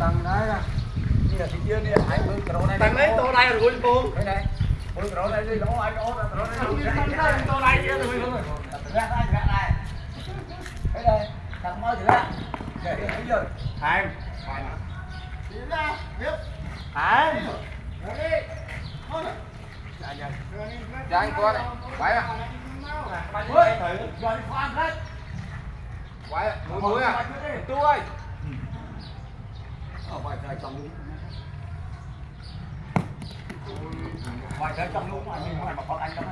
tầng đấy nè. Đi thì chưa đi ai bưng cái này. Tầng đấy tô đây rồi cô. Đây này. Bưng cái này đi nó ai nó nó Tầng tô đây chứ rồi. Ra đây. Đây đây. Thằng mới thì ra. Để thấy chưa? Hàng. Đi ra, biết. Hàng. Cho anh qua này. Quay à. Ôi, rồi đi khoan hết. Quay, muối à. Tu ơi. Quay chơi trong luôn. Quay chơi trong luôn anh nhưng mà con anh đó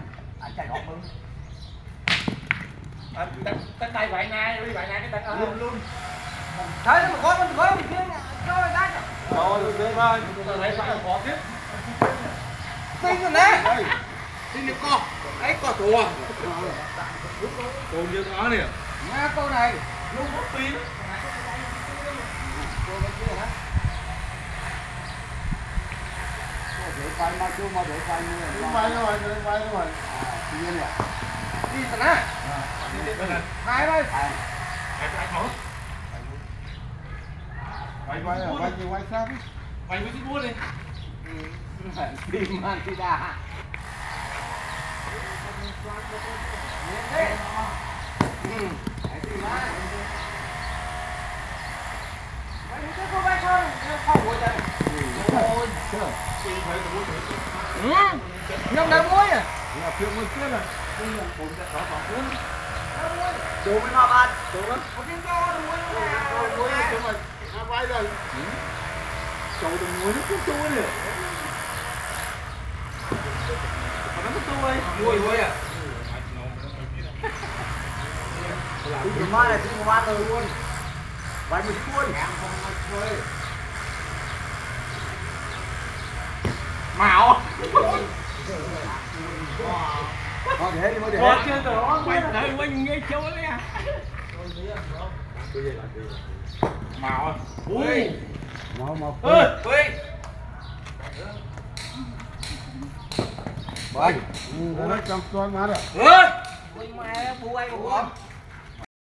anh chạy đọt bưng. Tấn tay vậy nè, đi vậy nè cái tấn Luôn luôn. Thấy nó có mình kia cho người ta. Rồi, được rồi. Lấy phải khó tiếp. Tin rồi nè. Xin đi co. Ấy co thua. Còn như nó nè. Nghe câu này. Luôn có pin. Để quay mà chú mà để quay nữa. Quay rồi. Nhiên rồi. Đi tận á. Hai đây. Ai thắng? Quay sao đi. Mày mới mua đi. Tìm man đi ra. Nhưng đang muối à? Là phiêu mới kia là. Chú mới ngọt ăn. Chỗ đó. Muối chỗ mà hai vai rồi. Chỗ đừng muối nó cũng chui nè. Nó có chui. Muối à. Chú mai là chú mai rồi luôn. Vài mình cuốn. Mạo. Thôi để đi, để. Có chưa đó, quay quanh nghe châu đấy à. Mạo à. Ui. Màu. Ui. Bơi. Nó trong con má rồi. Ui. Ui mẹ, phụ ai một con.